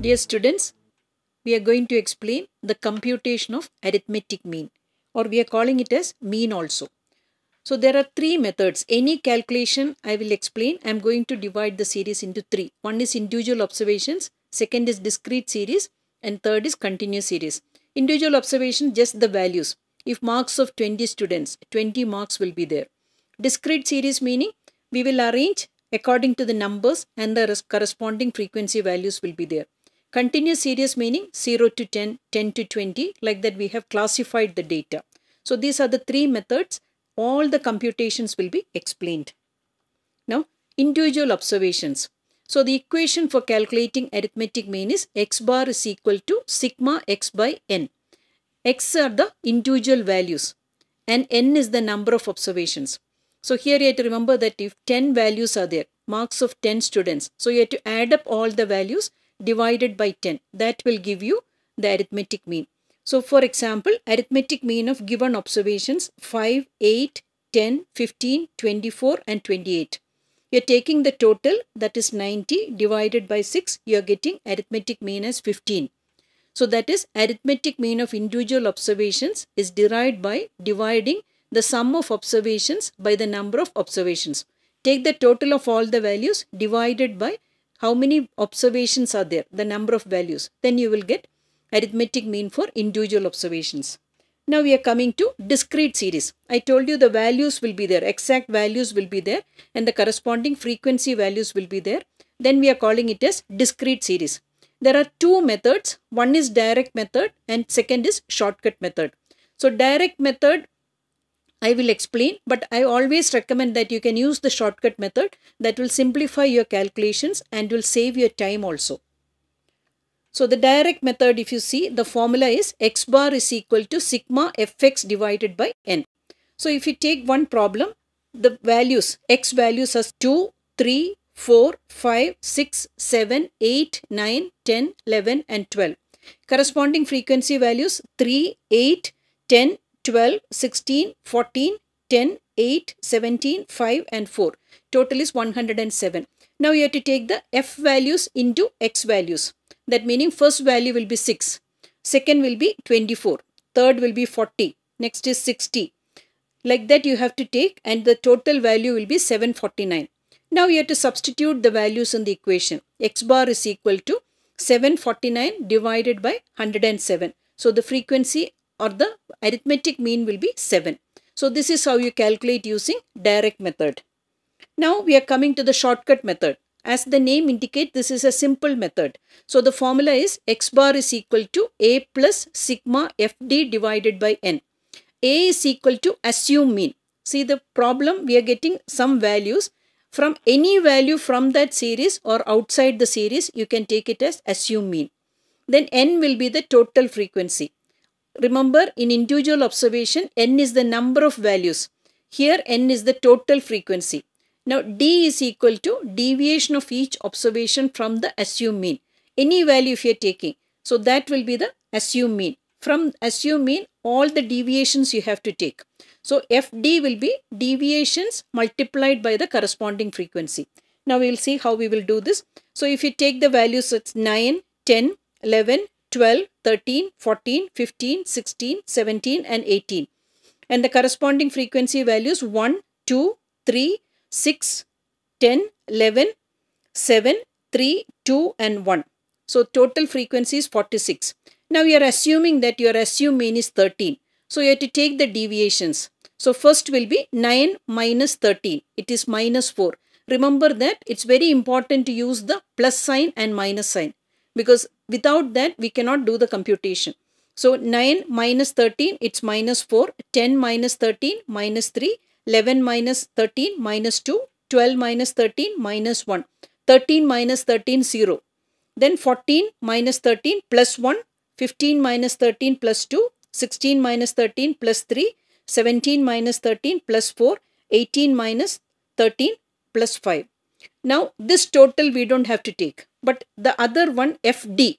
Dear students, we are going to explain the computation of arithmetic mean, or we are calling it as mean also. So there are three methods. Any calculation I will explain. I am going to divide the series into three. One is individual observations, second is discrete series, and third is continuous series. Individual observation, just the values. If marks of 20 students, 20 marks will be there. Discrete series meaning we will arrange according to the numbers and the corresponding frequency values will be there. Continuous series meaning 0 to 10, 10 to 20, like that we have classified the data. So these are the three methods. All the computations will be explained. Now, individual observations. So the equation for calculating arithmetic mean is x bar is equal to sigma x by n. X are the individual values and n is the number of observations. So here you have to remember that if 10 values are there, marks of 10 students, so you have to add up all the values divided by 10. That will give you the arithmetic mean. So for example, arithmetic mean of given observations 5, 8, 10, 15, 24 and 28. You are taking the total, that is 90, divided by 6, you are getting arithmetic mean as 15. So that is arithmetic mean of individual observations is derived by dividing the sum of observations by the number of observations. Take the total of all the values divided by how many observations are there, the number of values. Then you will get arithmetic mean for individual observations. Now we are coming to discrete series. I told you the values will be there, exact values will be there and the corresponding frequency values will be there. Then we are calling it as discrete series. There are two methods. One is direct method and second is shortcut method. So direct method I will explain, but I always recommend that you can use the shortcut method. That will simplify your calculations and will save your time also. So the direct method, if you see, the formula is x bar is equal to sigma fx divided by n. So if you take one problem, the values, x values are 2, 3, 4, 5, 6, 7, 8, 9, 10, 11 and 12. Corresponding frequency values 3, 8, 10, 12, 16, 14, 10, 8, 17, 5 and 4. Total is 107. Now you have to take the f values into x values. That meaning first value will be 6, second will be 24, third will be 40, next is 60. Like that you have to take and the total value will be 749. Now you have to substitute the values in the equation. X bar is equal to 749 divided by 107. So the frequency or the arithmetic mean will be 7. So this is how you calculate using direct method. Now we are coming to the shortcut method. As the name indicates, this is a simple method. So the formula is x bar is equal to a plus sigma fd divided by n. A is equal to assume mean. See the problem, we are getting some values. From any value from that series or outside the series, you can take it as assume mean. Then n will be the total frequency. Remember, in individual observation, n is the number of values. Here n is the total frequency. Now d is equal to deviation of each observation from the assumed mean. Any value if you are taking, so that will be the assumed mean. From assumed mean, all the deviations you have to take. So fd will be deviations multiplied by the corresponding frequency. Now we will see how we will do this. So if you take the values, it's 9, 10, 11, 12, 13, 14, 15, 16, 17 and 18. And the corresponding frequency values 1, 2, 3, 6, 10, 11, 7, 3, 2 and 1. So total frequency is 46. Now you are assuming that your assumed mean is 13. So you have to take the deviations. So first will be 9 minus 13. It is minus 4. Remember that it's very important to use the plus sign and minus sign. Because without that we cannot do the computation. So 9 minus 13, it's minus 4. 10 minus 13, minus 3. 11 minus 13 minus 2, 12 minus 13 minus 1, 13 minus 13 0. Then 14 minus 13 plus 1, 15 minus 13 plus 2, 16 minus 13 plus 3, 17 minus 13 plus 4, 18 minus 13 plus 5. Now this total we don't have to take, but the other one FD,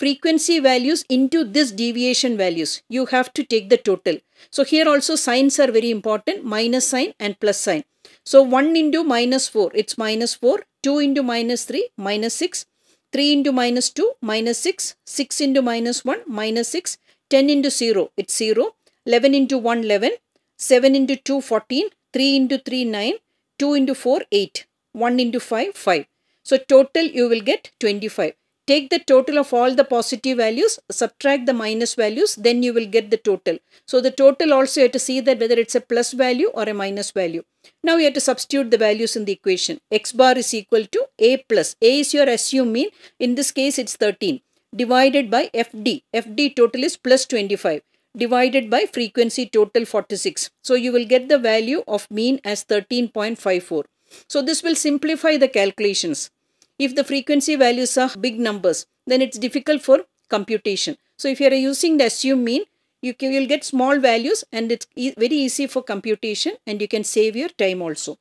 frequency values into this deviation values, you have to take the total. So here also signs are very important, minus sign and plus sign. So 1 into minus 4, it's minus 4, 2 into minus 3, minus 6, 3 into minus 2, minus 6, 6 into minus 1, minus 6, 10 into 0, it's 0, 11 into 1, 11, 7 into 2, 14, 3 into 3, 9, 2 into 4, 8, 1 into 5, 5. So total you will get 25. Take the total of all the positive values, subtract the minus values, then you will get the total. So the total also you have to see that whether it's a plus value or a minus value. Now you have to substitute the values in the equation. X bar is equal to A plus. A is your assumed mean. In this case it's 13. Divided by FD. FD total is plus 25. Divided by frequency total 46. So you will get the value of mean as 13.54. So this will simplify the calculations. If the frequency values are big numbers, then it's difficult for computation. So if you are using the assumed mean, you will get small values and it's very easy for computation and you can save your time also.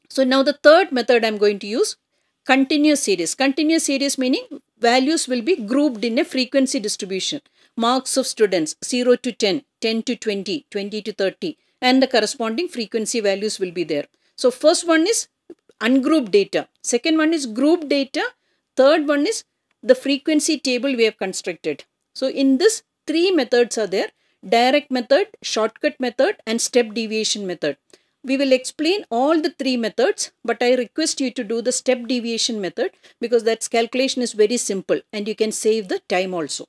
So now the third method I'm going to use, continuous series. Continuous series meaning values will be grouped in a frequency distribution. Marks of students 0 to 10, 10 to 20, 20 to 30 and the corresponding frequency values will be there. So first one is ungrouped data. Second one is grouped data. Third one is the frequency table we have constructed. So in this, three methods are there: direct method, shortcut method and step deviation method. We will explain all the three methods, but I request you to do the step deviation method because that calculation is very simple and you can save the time also.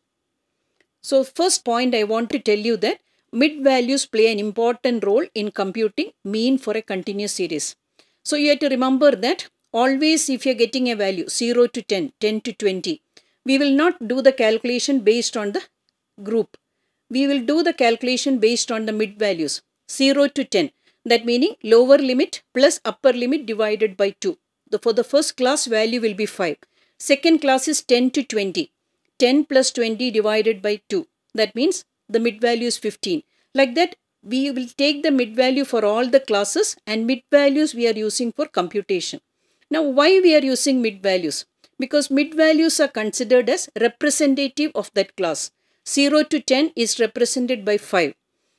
So first point I want to tell you that mid values play an important role in computing mean for a continuous series. So you have to remember that always if you are getting a value 0 to 10, 10 to 20, we will not do the calculation based on the group. We will do the calculation based on the mid values 0 to 10. That meaning lower limit plus upper limit divided by 2. For the first class value will be 5. Second class is 10 to 20. 10 plus 20 divided by 2. That means the mid value is 15. Like that, we will take the mid value for all the classes and mid values we are using for computation. Now why we are using mid values? Because mid values are considered as representative of that class. 0 to 10 is represented by 5.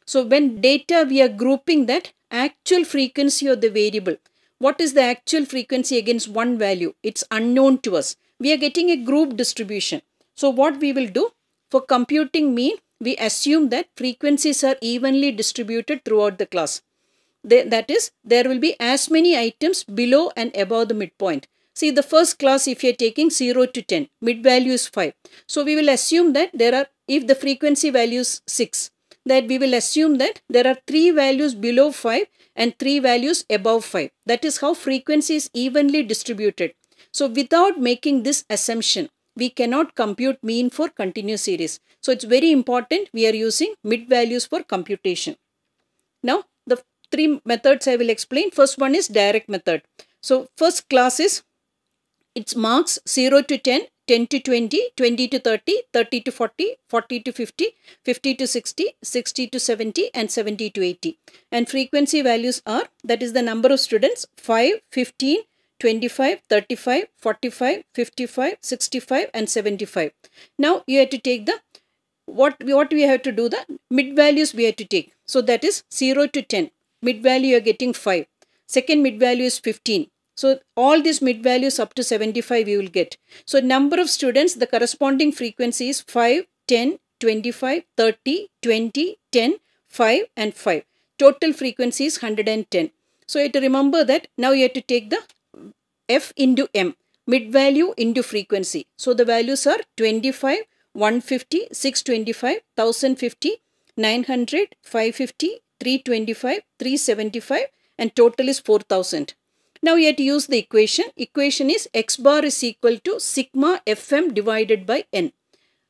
So when data we are grouping that actual frequency of the variable. What is the actual frequency against one value? It's unknown to us. We are getting a group distribution. So what we will do? For computing mean, we assume that frequencies are evenly distributed throughout the class. That is, there will be as many items below and above the midpoint. See, the first class if you are taking 0 to 10, mid value is 5. So we will assume that there are, if the frequency value is 6, that we will assume that there are 3 values below 5 and 3 values above 5. That is how frequency is evenly distributed. So without making this assumption, we cannot compute mean for continuous series. So it's very important we are using mid values for computation. Now the three methods I will explain. First one is direct method. So first class is, it's marks 0 to 10, 10 to 20, 20 to 30, 30 to 40, 40 to 50, 50 to 60, 60 to 70 and 70 to 80. And frequency values are, that is the number of students, 5, 15, 25, 35, 45, 55, 65 and 75. Now you have to take the, what we have to do, the mid values we have to take. So that is 0 to 10. Mid value you are getting 5. Second mid value is 15. So all these mid values up to 75 you will get. So number of students, the corresponding frequency is 5, 10, 25, 30, 20, 10, 5 and 5. Total frequency is 110. So you have to remember that now you have to take the F into M, mid value into frequency. So the values are 25, 150, 625, 1050, 900, 550, 325, 375 and total is 4000. Now you have to use the equation. Equation is X bar is equal to sigma Fm divided by N.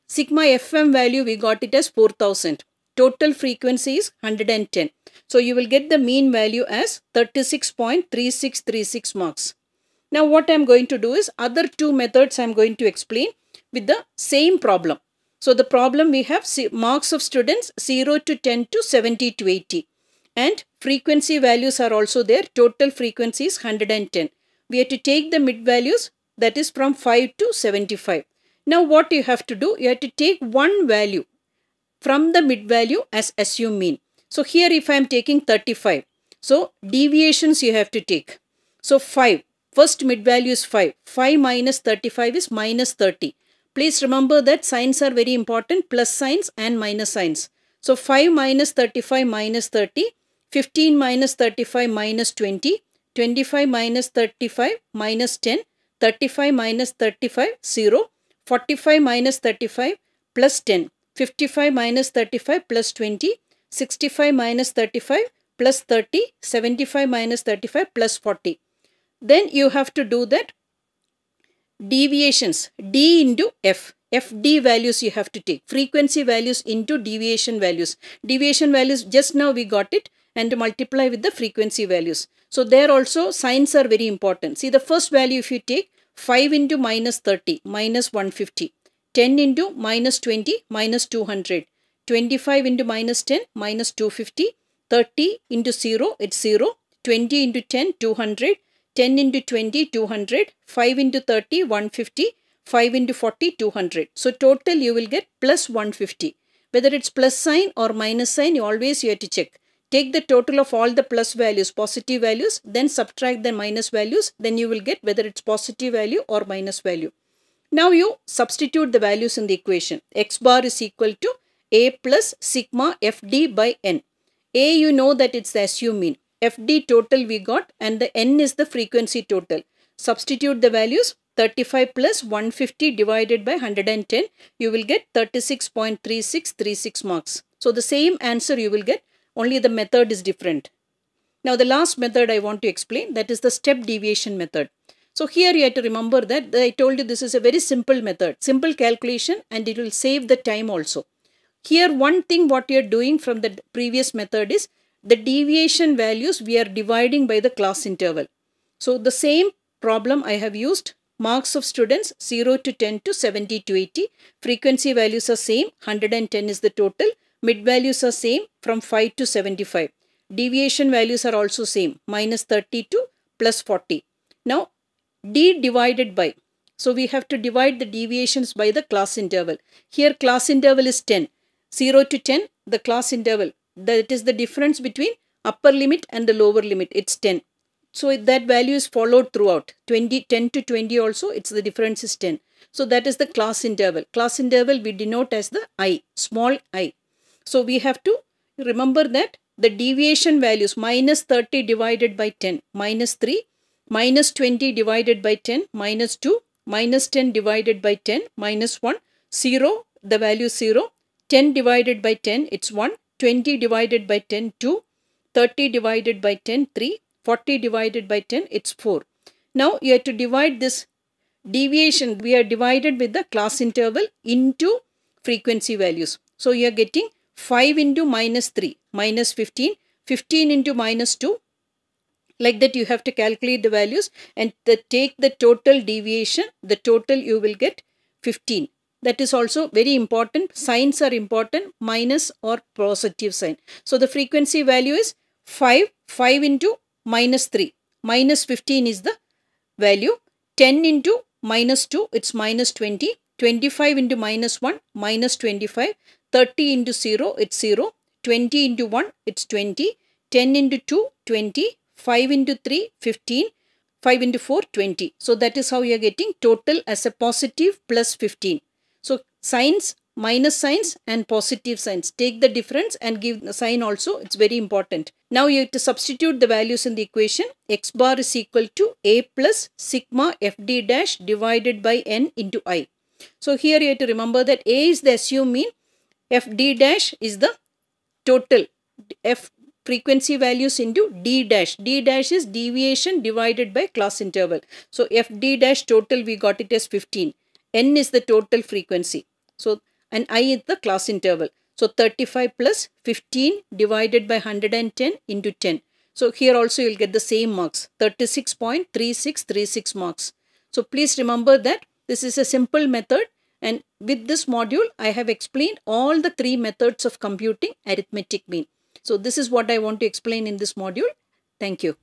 Sigma Fm value we got it as 4000. Total frequency is 110. So you will get the mean value as 36.3636 marks. Now what I am going to do is other two methods I am going to explain with the same problem. So the problem we have marks of students 0 to 10 to 70 to 80. And frequency values are also there. Total frequency is 110. We have to take the mid values, that is from 5 to 75. Now what you have to do? You have to take one value from the mid value as assumed mean. So here if I am taking 35. So deviations you have to take. So 5. First mid value is 5. 5 minus 35 is minus 30. Please remember that signs are very important, plus signs and minus signs. So 5 minus 35 minus 30, 15 minus 35 minus 20, 25 minus 35 minus 10, 35 minus 35 0, 45 minus 35 plus 10, 55 minus 35 plus 20, 65 minus 35 plus 30, 75 minus 35 plus 40. Then you have to do that deviations, D into F. FD values you have to take. Frequency values into deviation values. Deviation values, just now we got it, and multiply with the frequency values. So there also signs are very important. See the first value if you take 5 into minus 30, minus 150. 10 into minus 20, minus 200. 25 into minus 10, minus 250. 30 into 0, it's 0. 20 into 10, 200. 10 into 20, 200, 5 into 30, 150, 5 into 40, 200. So total you will get plus 150. Whether it's plus sign or minus sign, you have to check. Take the total of all the plus values, positive values, then subtract the minus values, then you will get whether it's positive value or minus value. Now you substitute the values in the equation. X bar is equal to A plus sigma FD by N. A, you know that it's the SU mean. FD total we got, and the N is the frequency total. Substitute the values. 35 plus 150 divided by 110, you will get 36.3636 marks. So the same answer you will get, only the method is different. Now the last method I want to explain, that is the step deviation method. So here you have to remember that I told you this is a very simple method, simple calculation, and it will save the time also. Here one thing what you are doing from the previous method is, the deviation values we are dividing by the class interval. So the same problem I have used. Marks of students 0 to 10 to 70 to 80. Frequency values are same. 110 is the total. Mid values are same from 5 to 75. Deviation values are also same. Minus 30 to plus 40. Now D divided by. So we have to divide the deviations by the class interval. Here class interval is 10. 0 to 10, the class interval. That is the difference between upper limit and the lower limit. It's 10. So that value is followed throughout. 10 to 20 also, it's the difference is 10. So that is the class interval. Class interval we denote as the I, small I. So we have to remember that the deviation values minus 30 divided by 10, minus 3, minus 20 divided by 10, minus 2, minus 10 divided by 10, minus 1, 0, the value 0, 10 divided by 10, it's 1. 20 divided by 10, 2, 30 divided by 10, 3, 40 divided by 10, it's 4. Now you have to divide this deviation, we are divided with the class interval into frequency values. So you are getting 5 into minus 3, minus 15, 15 into minus 2. Like that you have to calculate the values and take the total deviation, the total you will get 15. That is also very important. Signs are important, minus or positive sign. So the frequency value is 5. 5 into minus 3. Minus 15 is the value. 10 into minus 2, it's minus 20. 25 into minus 1, minus 25. 30 into 0, it's 0. 20 into 1, it's 20. 10 into 2, 20. 5 into 3, 15. 5 into 4, 20. So that is how you are getting total as a positive plus 15. So signs, minus signs and positive signs. Take the difference and give the sign also. It's very important. Now you have to substitute the values in the equation. X bar is equal to A plus sigma FD dash divided by N into I. So here you have to remember that A is the SU mean. FD dash is the total. F frequency values into D dash. D dash is deviation divided by class interval. So FD dash total we got it as 15. N is the total frequency. So, and I is the class interval. So, 35 plus 15 divided by 110 into 10. So, here also you will get the same marks. 36.3636 marks. So, please remember that this is a simple method. And with this module, I have explained all the 3 methods of computing arithmetic mean. So, this is what I want to explain in this module. Thank you.